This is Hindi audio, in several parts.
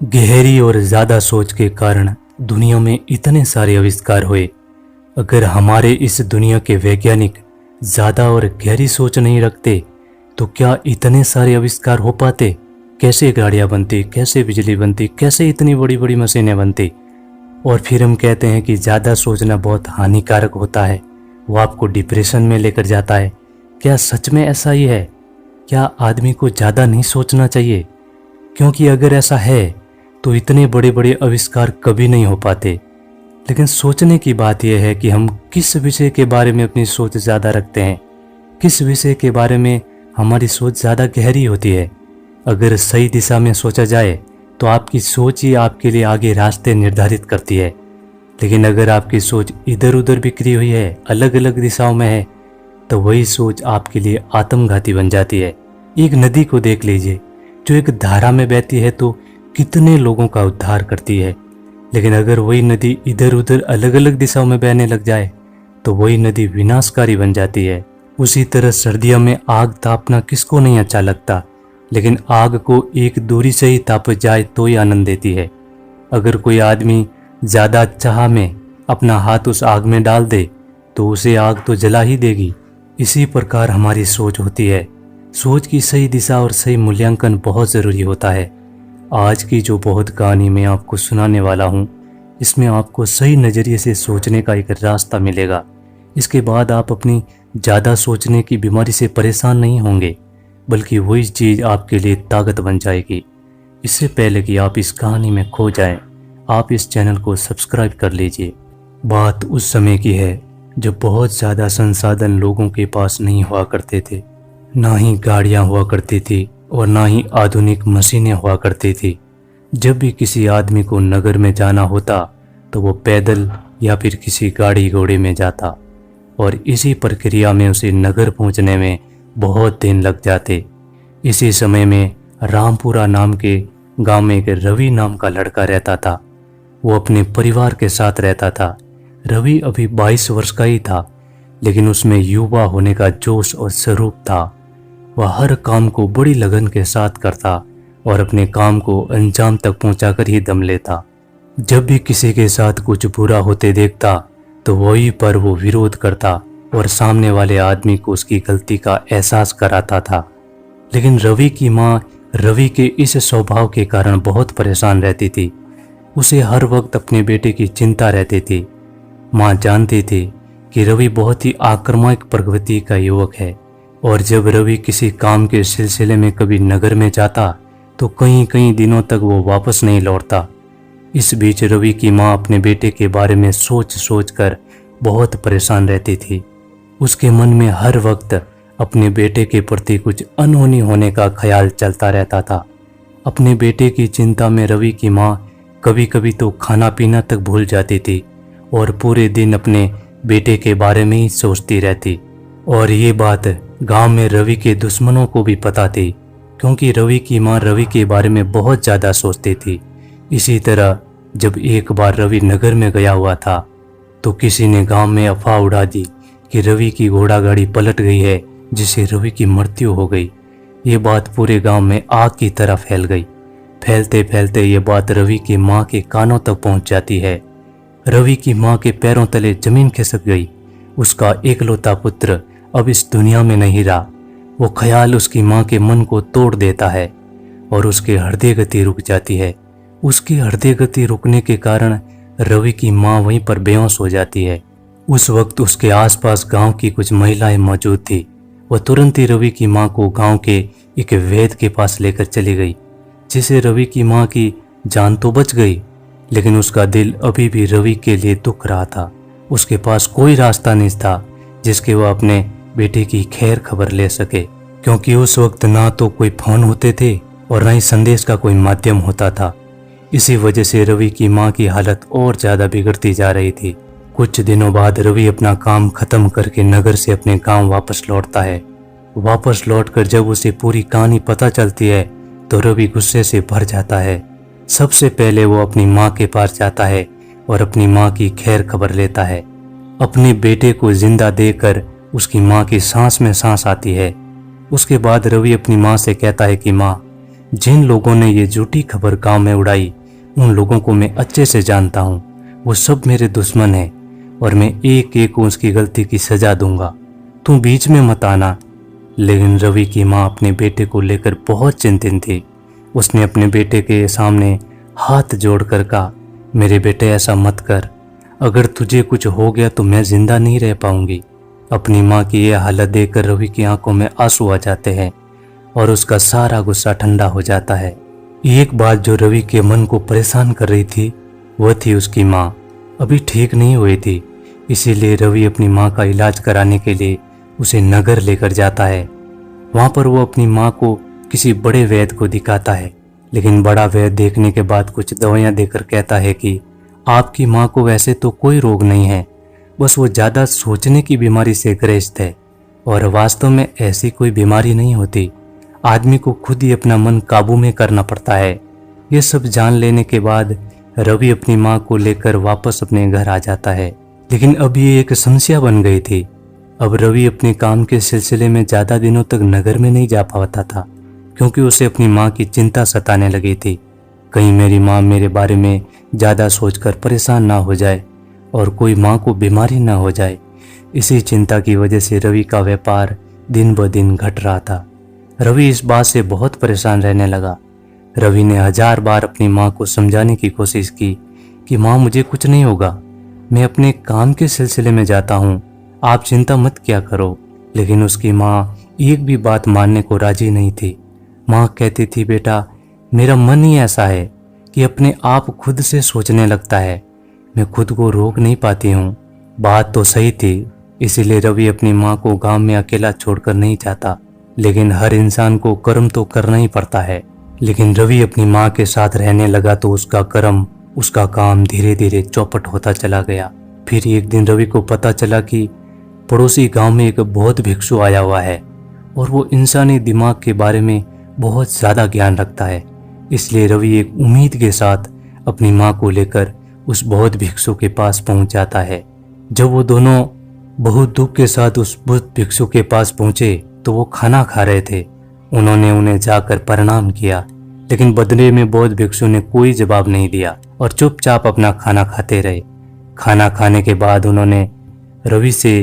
गहरी और ज़्यादा सोच के कारण दुनिया में इतने सारे आविष्कार हुए। अगर हमारे इस दुनिया के वैज्ञानिक ज़्यादा और गहरी सोच नहीं रखते तो क्या इतने सारे आविष्कार हो पाते? कैसे गाड़ियाँ बनती, कैसे बिजली बनती, कैसे इतनी बड़ी बड़ी मशीनें बनती? और फिर हम कहते हैं कि ज़्यादा सोचना बहुत हानिकारक होता है, वो आपको डिप्रेशन में लेकर जाता है। क्या सच में ऐसा ही है? क्या आदमी को ज़्यादा नहीं सोचना चाहिए? क्योंकि अगर ऐसा है तो इतने बड़े बड़े आविष्कार कभी नहीं हो पाते। लेकिन सोचने की बात यह है कि हम किस विषय के बारे में अपनी सोच ज़्यादा रखते हैं, किस विषय के बारे में हमारी सोच ज़्यादा गहरी होती है। अगर सही दिशा में सोचा जाए तो आपकी सोच ही आपके लिए आगे रास्ते निर्धारित करती है। लेकिन अगर आपकी सोच इधर उधर बिखरी हुई है, अलग अलग दिशाओं में है, तो वही सोच आपके लिए आत्मघाती बन जाती है। एक नदी को देख लीजिए, जो एक धारा में बहती है तो कितने लोगों का उद्धार करती है। लेकिन अगर वही नदी इधर उधर अलग अलग दिशाओं में बहने लग जाए तो वही नदी विनाशकारी बन जाती है। उसी तरह सर्दियों में आग तापना किसको नहीं अच्छा लगता, लेकिन आग को एक दूरी से ही ताप जाए तो ही आनंद देती है। अगर कोई आदमी ज़्यादा चाह में अपना हाथ उस आग में डाल दे तो उसे आग तो जला ही देगी। इसी प्रकार हमारी सोच होती है। सोच की सही दिशा और सही मूल्यांकन बहुत ज़रूरी होता है। आज की जो बहुत कहानी मैं आपको सुनाने वाला हूँ, इसमें आपको सही नज़रिए से सोचने का एक रास्ता मिलेगा। इसके बाद आप अपनी ज़्यादा सोचने की बीमारी से परेशान नहीं होंगे, बल्कि वही चीज़ आपके लिए ताकत बन जाएगी। इससे पहले कि आप इस कहानी में खो जाएं, आप इस चैनल को सब्सक्राइब कर लीजिए। बात उस समय की है जब बहुत ज़्यादा संसाधन लोगों के पास नहीं हुआ करते थे। ना ही गाड़ियाँ हुआ करती थी और ना ही आधुनिक मशीनें हुआ करती थी। जब भी किसी आदमी को नगर में जाना होता तो वो पैदल या फिर किसी गाड़ी घोड़े में जाता, और इसी प्रक्रिया में उसे नगर पहुंचने में बहुत दिन लग जाते। इसी समय में रामपुरा नाम के गांव में एक रवि नाम का लड़का रहता था। वो अपने परिवार के साथ रहता था। रवि अभी 22 वर्ष का ही था, लेकिन उसमें युवा होने का जोश और स्वरूप था। वह हर काम को बड़ी लगन के साथ करता और अपने काम को अंजाम तक पहुंचाकर ही दम लेता। जब भी किसी के साथ कुछ बुरा होते देखता तो वहीं पर वो विरोध करता और सामने वाले आदमी को उसकी गलती का एहसास कराता था। लेकिन रवि की माँ रवि के इस स्वभाव के कारण बहुत परेशान रहती थी। उसे हर वक्त अपने बेटे की चिंता रहती थी। माँ जानती थी कि रवि बहुत ही आक्रामक प्रकृति का युवक है, और जब रवि किसी काम के सिलसिले में कभी नगर में जाता तो कई कई दिनों तक वो वापस नहीं लौटता। इस बीच रवि की माँ अपने बेटे के बारे में सोच सोच कर बहुत परेशान रहती थी। उसके मन में हर वक्त अपने बेटे के प्रति कुछ अनहोनी होने का ख्याल चलता रहता था। अपने बेटे की चिंता में रवि की माँ कभी कभी तो खाना पीना तक भूल जाती थी और पूरे दिन अपने बेटे के बारे में ही सोचती रहती। और ये बात गांव में रवि के दुश्मनों को भी पता थी, क्योंकि रवि की माँ रवि के बारे में बहुत ज़्यादा सोचती थी। इसी तरह जब एक बार रवि नगर में गया हुआ था तो किसी ने गांव में अफवाह उड़ा दी कि रवि की घोड़ा गाड़ी पलट गई है, जिससे रवि की मृत्यु हो गई। ये बात पूरे गांव में आग की तरह फैल गई। फैलते फैलते ये बात रवि की माँ के कानों तक पहुँच जाती है। रवि की माँ के पैरों तले जमीन खिसक गई। उसका एकलौता पुत्र अब इस दुनिया में नहीं रहा। वो ख्याल उसकी माँ के मन को तोड़ देता है और उसकी हृदय गति रुक जाती है। उसकी हृदय गति रुकने के कारण रवि की माँ वहीं पर बेहोश हो जाती है। उस वक्त उसके आसपास गांव की कुछ महिलाएं मौजूद थी। वह तुरंत ही रवि की माँ को गांव के एक वैद्य के पास लेकर चली गई, जिससे रवि की माँ की जान तो बच गई, लेकिन उसका दिल अभी भी रवि के लिए दुख रहा था। उसके पास कोई रास्ता नहीं था जिसके वह अपने बेटे की खैर खबर ले सके, क्योंकि उस वक्त ना तो कोई फोन होते थे और ना ही संदेश का कोई माध्यम होता था। इसी वजह से रवि की माँ की हालत और ज़्यादा बिगड़ती जा रही थी। कुछ दिनों बाद रवि अपना काम खत्म करके नगर से अपने गांव वापस लौटता है। वापस लौटकर जब उसे पूरी कहानी पता चलती है तो रवि गुस्से से भर जाता है। सबसे पहले वो अपनी माँ के पास जाता है और अपनी माँ की खैर खबर लेता है। अपने बेटे को जिंदा देखकर उसकी माँ की सांस में सांस आती है। उसके बाद रवि अपनी माँ से कहता है कि माँ, जिन लोगों ने ये झूठी खबर गांव में उड़ाई, उन लोगों को मैं अच्छे से जानता हूँ। वो सब मेरे दुश्मन हैं और मैं एक एक को उसकी गलती की सजा दूंगा। तू बीच में मत आना। लेकिन रवि की माँ अपने बेटे को लेकर बहुत चिंतित थी। उसने अपने बेटे के सामने हाथ जोड़कर कहा, मेरे बेटे ऐसा मत कर। अगर तुझे कुछ हो गया तो मैं जिंदा नहीं रह पाऊंगी। अपनी माँ की यह हालत देखकर रवि की आंखों में आंसू आ जाते हैं और उसका सारा गुस्सा ठंडा हो जाता है। एक बात जो रवि के मन को परेशान कर रही थी वह थी उसकी माँ अभी ठीक नहीं हुई थी। इसीलिए रवि अपनी माँ का इलाज कराने के लिए उसे नगर लेकर जाता है। वहाँ पर वो अपनी माँ को किसी बड़े वैद्य को दिखाता है, लेकिन बड़ा वैद्य देखने के बाद कुछ दवाइयाँ देकर कहता है कि आपकी माँ को वैसे तो कोई रोग नहीं है, बस वो ज़्यादा सोचने की बीमारी से ग्रस्त है और वास्तव में ऐसी कोई बीमारी नहीं होती। आदमी को खुद ही अपना मन काबू में करना पड़ता है। ये सब जान लेने के बाद रवि अपनी माँ को लेकर वापस अपने घर आ जाता है, लेकिन अब ये एक समस्या बन गई थी। अब रवि अपने काम के सिलसिले में ज़्यादा दिनों तक नगर में नहीं जा पाता था, क्योंकि उसे अपनी माँ की चिंता सताने लगी थी। कहीं मेरी माँ मेरे बारे में ज़्यादा सोचकर परेशान ना हो जाए और कोई माँ को बीमारी ना हो जाए। इसी चिंता की वजह से रवि का व्यापार दिन ब दिन घट रहा था। रवि इस बात से बहुत परेशान रहने लगा। रवि ने 1000 बार अपनी माँ को समझाने की कोशिश की कि माँ मुझे कुछ नहीं होगा, मैं अपने काम के सिलसिले में जाता हूँ, आप चिंता मत किया करो। लेकिन उसकी माँ एक भी बात मानने को राजी नहीं थी। माँ कहती थी, बेटा मेरा मन ही ऐसा है कि अपने आप खुद से सोचने लगता है, मैं खुद को रोक नहीं पाती हूँ। बात तो सही थी, इसीलिए रवि अपनी माँ को गांव में अकेला छोड़कर नहीं जाता। लेकिन हर इंसान को कर्म तो करना ही पड़ता है। लेकिन रवि अपनी माँ के साथ रहने लगा तो उसका कर्म, उसका काम धीरे धीरे चौपट होता चला गया। फिर एक दिन रवि को पता चला कि पड़ोसी गांव में एक बौद्ध भिक्षु आया हुआ है और वो इंसानी दिमाग के बारे में बहुत ज़्यादा ज्ञान रखता है। इसलिए रवि एक उम्मीद के साथ अपनी माँ को लेकर उस बौद्ध भिक्षु के पास पहुंच जाता है। जब वो दोनों बहुत दुख के साथ उस बुद्ध भिक्षु के पास पहुंचे तो वो खाना खा रहे थे। उन्होंने उन्हें जाकर प्रणाम किया, लेकिन बदले में बौद्ध भिक्षु ने कोई जवाब नहीं दिया और चुपचाप अपना खाना खाते रहे। खाना खाने के बाद उन्होंने रवि से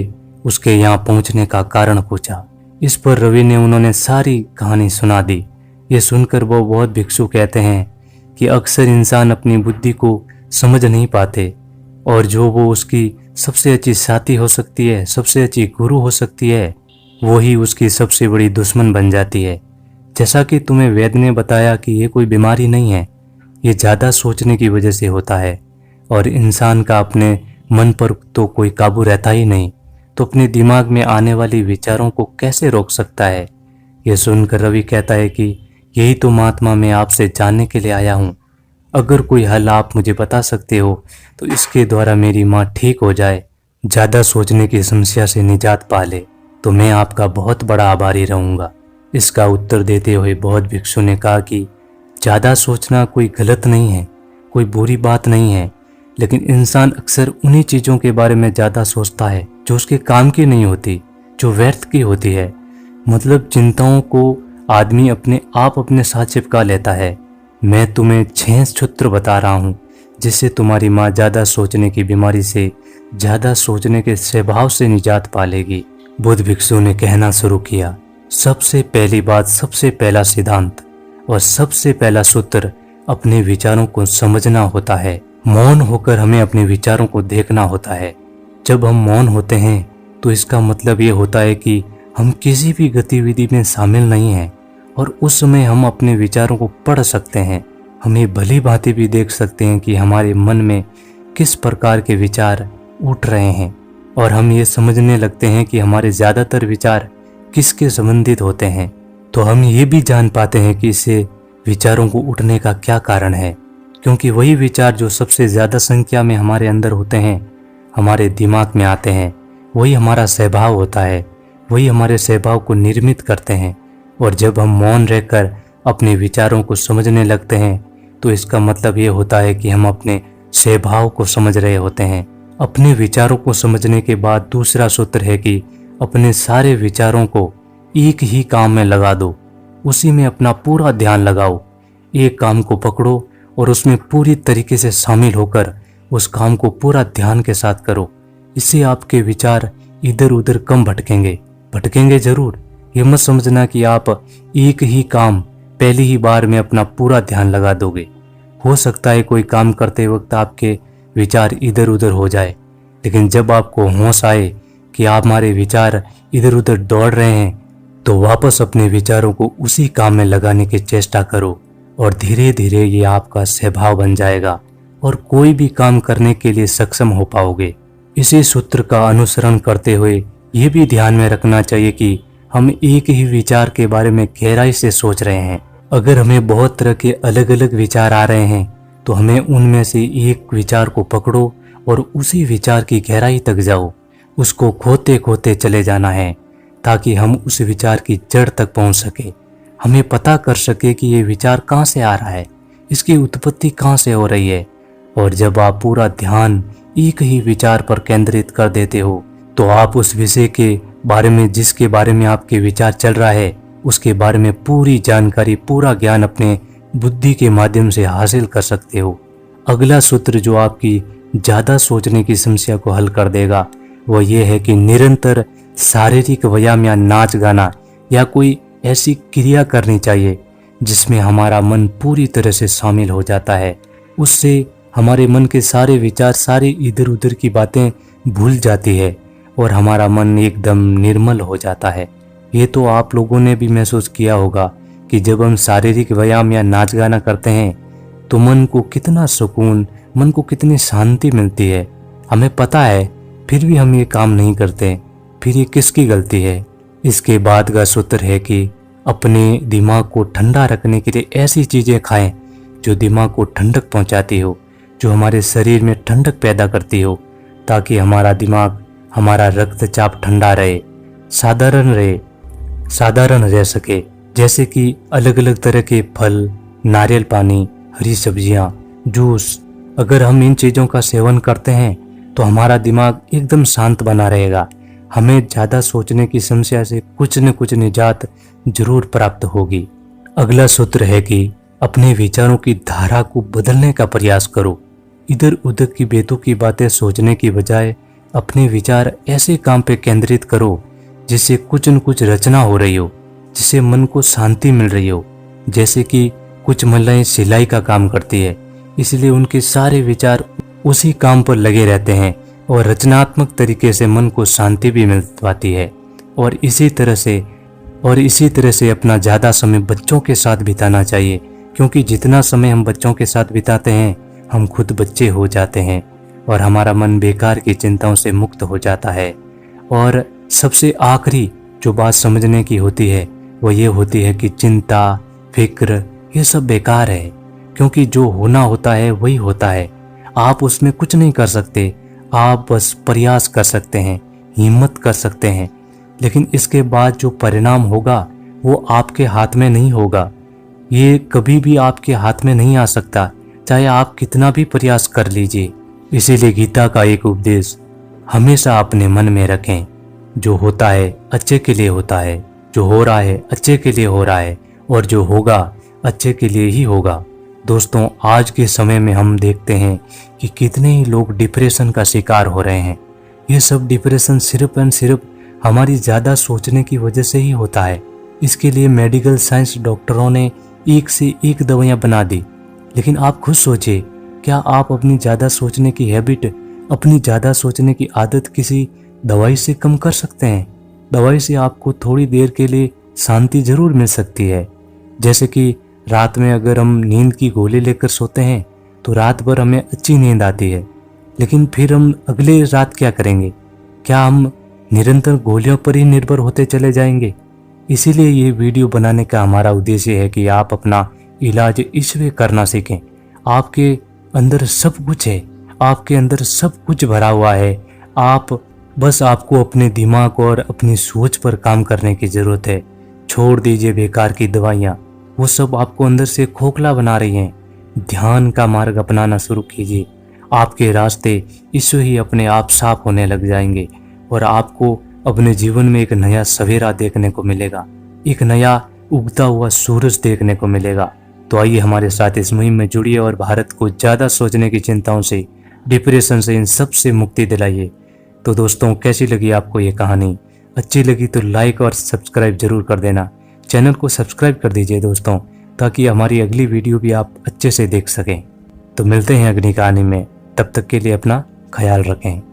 उसके यहाँ पहुंचने का कारण पूछा। इस पर रवि ने उन्होंने सारी कहानी सुना दी। ये सुनकर वो बौद्ध भिक्षु कहते हैं कि अक्सर इंसान अपनी बुद्धि को समझ नहीं पाते और जो वो उसकी सबसे अच्छी साथी हो सकती है, सबसे अच्छी गुरु हो सकती है, वही उसकी सबसे बड़ी दुश्मन बन जाती है। जैसा कि तुम्हें वैद्य ने बताया कि ये कोई बीमारी नहीं है, ये ज़्यादा सोचने की वजह से होता है और इंसान का अपने मन पर तो कोई काबू रहता ही नहीं, तो अपने दिमाग में आने वाली विचारों को कैसे रोक सकता है। ये सुनकर रवि कहता है कि यही तो महात्मा मैं आपसे जानने के लिए आया हूँ। अगर कोई हल आप मुझे बता सकते हो तो इसके द्वारा मेरी माँ ठीक हो जाए, ज़्यादा सोचने की समस्या से निजात पा ले, तो मैं आपका बहुत बड़ा आभारी रहूँगा। इसका उत्तर देते हुए बौद्ध भिक्षु ने कहा कि ज़्यादा सोचना कोई गलत नहीं है, कोई बुरी बात नहीं है, लेकिन इंसान अक्सर उन्हीं चीज़ों के बारे में ज़्यादा सोचता है जो उसके काम की नहीं होती, जो व्यर्थ की होती है। मतलब चिंताओं को आदमी अपने आप अपने साथ चिपका लेता है। मैं तुम्हें 6 सूत्र बता रहा हूँ जिससे तुम्हारी माँ ज़्यादा सोचने की बीमारी से, ज़्यादा सोचने के स्वभाव से निजात पालेगी। बुद्ध भिक्षु ने कहना शुरू किया, सबसे पहली बात, सबसे पहला सिद्धांत और सबसे पहला सूत्र अपने विचारों को समझना होता है। मौन होकर हमें अपने विचारों को देखना होता है। जब हम मौन होते हैं तो इसका मतलब ये होता है कि हम किसी भी गतिविधि में शामिल नहीं हैं और उस समय हम अपने विचारों को पढ़ सकते हैं। हमें भली भांति भी देख सकते हैं कि हमारे मन में किस प्रकार के विचार उठ रहे हैं और हम ये समझने लगते हैं कि हमारे ज़्यादातर विचार किसके संबंधित होते हैं। तो हम ये भी जान पाते हैं कि इससे विचारों को उठने का क्या कारण है, क्योंकि वही विचार जो सबसे ज़्यादा संख्या में हमारे अंदर होते हैं, हमारे दिमाग में आते हैं, वही हमारा स्वभाव होता है, वही हमारे स्वभाव को निर्मित करते हैं। और जब हम मौन रहकर अपने विचारों को समझने लगते हैं तो इसका मतलब ये होता है कि हम अपने स्वभाव को समझ रहे होते हैं। अपने विचारों को समझने के बाद दूसरा सूत्र है कि अपने सारे विचारों को एक ही काम में लगा दो। उसी में अपना पूरा ध्यान लगाओ। एक काम को पकड़ो और उसमें पूरी तरीके से शामिल होकर उस काम को पूरा ध्यान के साथ करो। इससे आपके विचार इधर उधर कम भटकेंगे। भटकेंगे जरूर, ये मत समझना कि आप एक ही काम पहली ही बार में अपना पूरा ध्यान लगा दोगे। हो सकता है कोई काम करते वक्त आपके विचार इधर उधर हो जाए, लेकिन जब आपको होश आए कि आप हमारे विचार इधर उधर दौड़ रहे हैं, तो वापस अपने विचारों को उसी काम में लगाने की चेष्टा करो और धीरे धीरे ये आपका स्वभाव बन जाएगा और कोई भी काम करने के लिए सक्षम हो पाओगे। इसी सूत्र का अनुसरण करते हुए ये भी ध्यान में रखना चाहिए कि हम एक ही विचार के बारे में गहराई से सोच रहे हैं। अगर हमें बहुत तरह के अलग अलग विचार आ रहे हैं तो हमें उनमें से एक विचार को पकड़ो और उसी विचार की गहराई तक जाओ। उसको खोते खोते चले जाना है ताकि हम उस विचार की जड़ तक पहुंच सके। हमें पता कर सके कि ये विचार कहाँ से आ रहा है, इसकी उत्पत्ति कहाँ से हो रही है। और जब आप पूरा ध्यान एक ही विचार पर केंद्रित कर देते हो तो आप उस विषय के बारे में, जिसके बारे में आपके विचार चल रहा है, उसके बारे में पूरी जानकारी, पूरा ज्ञान अपने बुद्धि के माध्यम से हासिल कर सकते हो। अगला सूत्र जो आपकी ज्यादा सोचने की समस्या को हल कर देगा वो ये है कि निरंतर शारीरिक व्यायाम या नाच गाना या कोई ऐसी क्रिया करनी चाहिए जिसमें हमारा मन पूरी तरह से शामिल हो जाता है। उससे हमारे मन के सारे विचार, सारी इधर उधर की बातें भूल जाती है और हमारा मन एकदम निर्मल हो जाता है। ये तो आप लोगों ने भी महसूस किया होगा कि जब हम शारीरिक व्यायाम या नाच गाना करते हैं तो मन को कितना सुकून, मन को कितनी शांति मिलती है। हमें पता है, फिर भी हम ये काम नहीं करते। फिर ये किसकी गलती है? इसके बाद का सूत्र है कि अपने दिमाग को ठंडा रखने के लिए ऐसी चीजें खाएं जो दिमाग को ठंडक पहुंचाती हो, जो हमारे शरीर में ठंडक पैदा करती हो, ताकि हमारा दिमाग, हमारा रक्तचाप ठंडा रहे, साधारण रह सके। जैसे कि अलग अलग तरह के फल, नारियल पानी, हरी सब्जियां, जूस। अगर हम इन चीजों का सेवन करते हैं तो हमारा दिमाग एकदम शांत बना रहेगा। हमें ज्यादा सोचने की समस्या से कुछ न कुछ निजात जरूर प्राप्त होगी। अगला सूत्र है कि अपने विचारों की धारा को बदलने का प्रयास करो। इधर उधर की बेतुकी बातें सोचने की बजाय अपने विचार ऐसे काम पे केंद्रित करो जिससे कुछ न कुछ रचना हो रही हो, जिससे मन को शांति मिल रही हो। जैसे कि कुछ महिलाएं सिलाई का काम करती है, इसलिए उनके सारे विचार उसी काम पर लगे रहते हैं और रचनात्मक तरीके से मन को शांति भी मिल पाती है। और इसी तरह से अपना ज़्यादा समय बच्चों के साथ बिताना चाहिए, क्योंकि जितना समय हम बच्चों के साथ बिताते हैं हम खुद बच्चे हो जाते हैं और हमारा मन बेकार की चिंताओं से मुक्त हो जाता है। और सबसे आखिरी जो बात समझने की होती है वो ये होती है कि चिंता, फिक्र ये सब बेकार है, क्योंकि जो होना होता है वही होता है। आप उसमें कुछ नहीं कर सकते, आप बस प्रयास कर सकते हैं, हिम्मत कर सकते हैं, लेकिन इसके बाद जो परिणाम होगा वो आपके हाथ में नहीं होगा। ये कभी भी आपके हाथ में नहीं आ सकता, चाहे आप कितना भी प्रयास कर लीजिए। इसीलिए गीता का एक उपदेश हमेशा अपने मन में रखें, जो होता है अच्छे के लिए होता है, जो हो रहा है अच्छे के लिए हो रहा है और जो होगा अच्छे के लिए ही होगा। दोस्तों, आज के समय में हम देखते हैं कि कितने ही लोग डिप्रेशन का शिकार हो रहे हैं। ये सब डिप्रेशन सिर्फ एंड सिर्फ हमारी ज़्यादा सोचने की वजह से ही होता है। इसके लिए मेडिकल साइंस डॉक्टरों ने एक से एक दवाइयाँ बना दी, लेकिन आप खुद सोचिए, क्या आप अपनी ज़्यादा सोचने की हैबिट, अपनी ज़्यादा सोचने की आदत किसी दवाई से कम कर सकते हैं? दवाई से आपको थोड़ी देर के लिए शांति जरूर मिल सकती है। जैसे कि रात में अगर हम नींद की गोली लेकर सोते हैं तो रात भर हमें अच्छी नींद आती है, लेकिन फिर हम अगले रात क्या करेंगे? क्या हम निरंतर गोलियों पर ही निर्भर होते चले जाएंगे? इसीलिए ये वीडियो बनाने का हमारा उद्देश्य है कि आप अपना इलाज इसमें करना सीखें। आपके अंदर सब कुछ है, आपके अंदर सब कुछ भरा हुआ है। आपको अपने दिमाग और अपनी सोच पर काम करने की जरूरत है। छोड़ दीजिए बेकार की दवाइयाँ, वो सब आपको अंदर से खोखला बना रही हैं। ध्यान का मार्ग अपनाना शुरू कीजिए, आपके रास्ते इससे ही अपने आप साफ होने लग जाएंगे और आपको अपने जीवन में एक नया सवेरा देखने को मिलेगा, एक नया उगता हुआ सूरज देखने को मिलेगा। तो आइए हमारे साथ इस मुहिम में जुड़िए और भारत को ज़्यादा सोचने की चिंताओं से, डिप्रेशन से, इन सब से मुक्ति दिलाइए। तो दोस्तों, कैसी लगी आपको ये कहानी? अच्छी लगी तो लाइक और सब्सक्राइब जरूर कर देना। चैनल को सब्सक्राइब कर दीजिए दोस्तों, ताकि हमारी अगली वीडियो भी आप अच्छे से देख सकें। तो मिलते हैं अगली कहानी में, तब तक के लिए अपना ख्याल रखें।